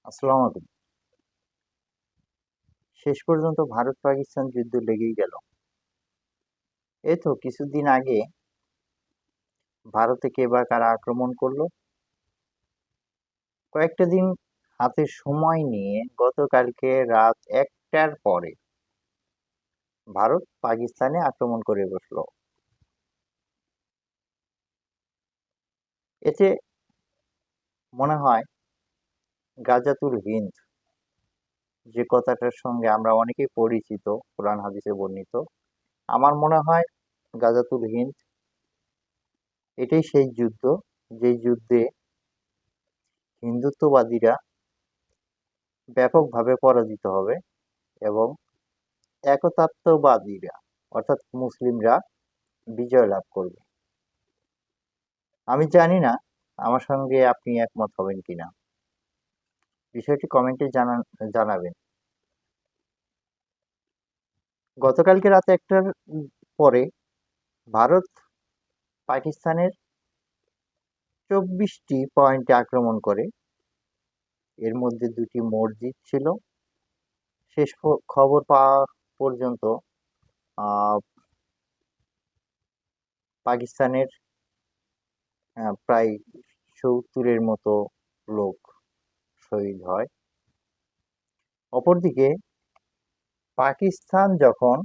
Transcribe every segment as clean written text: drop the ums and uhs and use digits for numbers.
আসসালামু আলাইকুম। শেষ পর্যন্ত ভারত পাকিস্তান যুদ্ধ লেগেই গেল। এই তো কিছুদিন আগে ভারতে কে বা কারা আক্রমণ করলো। কয়েকটা দিন হাতে সময় নিয়ে গতকালকে রাত 1টার পরে ভারত পাকিস্তানে আক্রমণ করে বসলো। এতে মনে হয় গাজাতুল হিন্দ, যে কথাটার সঙ্গে আমরা অনেকেই পরিচিত, কোরআন হাদিসে বর্ণিত। আমার মনে হয় গাজাতুল হিন্দ এটাই সেই যুদ্ধ, যে যুদ্ধে হিন্দুত্ববাদীরা ব্যাপকভাবে পরাজিত হবে এবং একতাত্ত্ববাদীরা অর্থাৎ মুসলিমরা বিজয় লাভ করবে। আমি জানি না আমার সঙ্গে আপনি একমত হবেন কিনা, বিষয়টি কমেন্টে জানাবেন। গতকালকে রাত 1টার পরে ভারত পাকিস্তানের 24টি পয়েন্টে আক্রমণ করে। এর মধ্যে 2টি মসজিদ ছিল। শেষ খবর পাওয়া পর্যন্ত আহ, পাকিস্তানের প্রায় 70-এর মতো লোক শহীদ হয়। অপরদিকে পাকিস্তান যখন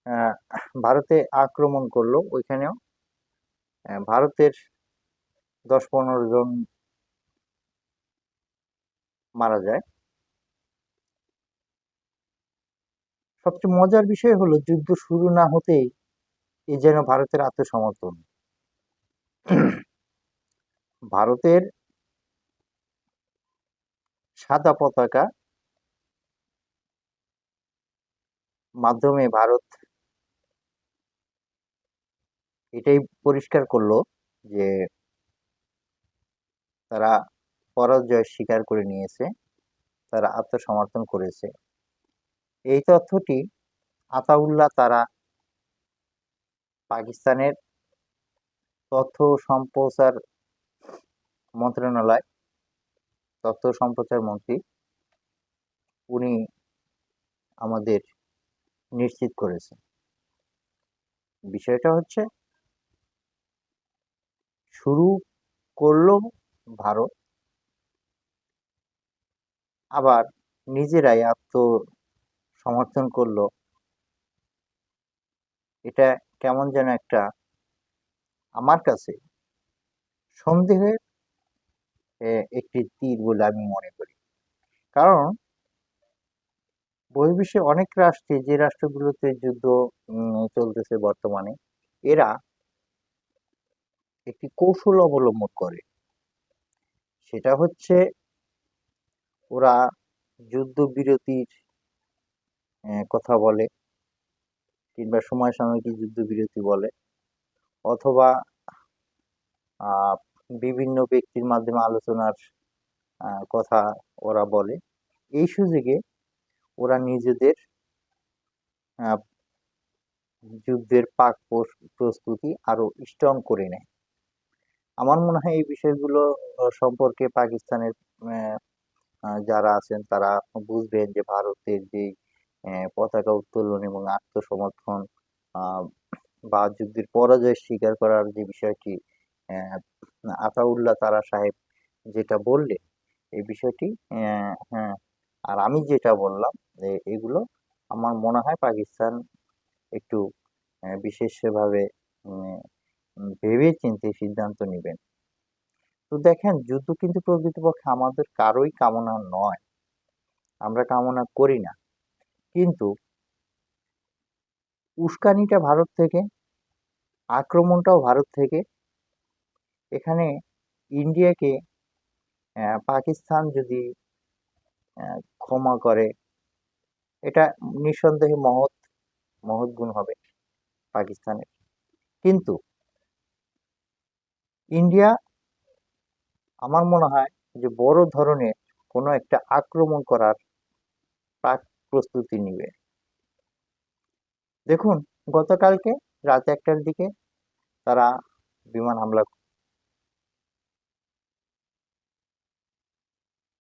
আহ, ভারতে আক্রমণ করলো, ওইখানেও ভারতের 10-15 জন মারা যায়। সবচেয়ে মজার বিষয় হলো যুদ্ধ শুরু না হতেই এ যেন ভারতের আত্মসমর্পণ। ভারতের সাদা পতাকা মাধ্যমে ভারত এটাই পরিষ্কার করলো যে তারা পরাজয় স্বীকার করে নিয়েছে, তারা আত্মসমর্পণ করেছে। এই তথ্যটি আতাউল্লাহ তারা পাকিস্তানের তথ্য সম্প্রচার মন্ত্রণালয়, তথ্য সম্প্রচার মন্ত্রী, উনি আমাদের নিশ্চিত করেছে। বিষয়টা হচ্ছে, শুরু করলো ভারত, আবার নিজেরাই আত্মসমর্থন করলো। এটা কেমন যেন একটা, আমার কাছে সন্দেহের একটি তীর বলে আমি মনে করি। কারণ বহির্বিশ্বে অনেক রাষ্ট্রে, যে রাষ্ট্রগুলোতে যুদ্ধ চলতেছে বর্তমানে, এরা একটি কৌশল অবলম্বন করে। সেটা হচ্ছে, ওরা যুদ্ধবিরতির কথা বলে, কিংবা সময় সাময়িক যুদ্ধবিরতি বলে, অথবা আহ, বিভিন্ন ব্যক্তির মাধ্যমে আলোচনার কথা ওরা বলে। এই সুযোগে ওরা নিজেদের আহ, যুদ্ধের প্রস্তুতি আরো স্ট্রং করে নেয়। আমার মনে হয় এই বিষয়গুলো সম্পর্কে পাকিস্তানের আহ, যারা আছেন তারা বুঝবেন যে ভারতের যে পতাকা উত্তোলন এবং আত্মসমর্পণ, আহ, বা যুদ্ধের পরাজয় স্বীকার করার যে বিষয়টি, আহ, আতাউল্লাহ তারা সাহেব যেটা বললেন, এই বিষয়টি, হ্যাঁ, আর আমি যেটা বললাম, এগুলো আমার মনে হয় পাকিস্তান একটু বিশেষভাবে ভেবে চিন্তে সিদ্ধান্ত নেবেন। তো দেখেন, যুদ্ধ কিন্তু প্রকৃতপক্ষে আমাদের কারোই কামনা নয়, আমরা কামনা করি না। কিন্তু উস্কানিটা ভারত থেকে, আক্রমণটাও ভারত থেকে। এখানে ইন্ডিয়াকে পাকিস্তান যদি ক্ষমা করে, এটা নিঃসন্দেহে মহৎ মহৎ গুণ হবে পাকিস্তানের। কিন্তু ইন্ডিয়া, আমার মনে হয় যে বড় ধরনের কোনো একটা আক্রমণ করার প্রাক প্রস্তুতি নিবে। দেখুন, গতকালকে রাত 1টার দিকে তারা বিমান হামলা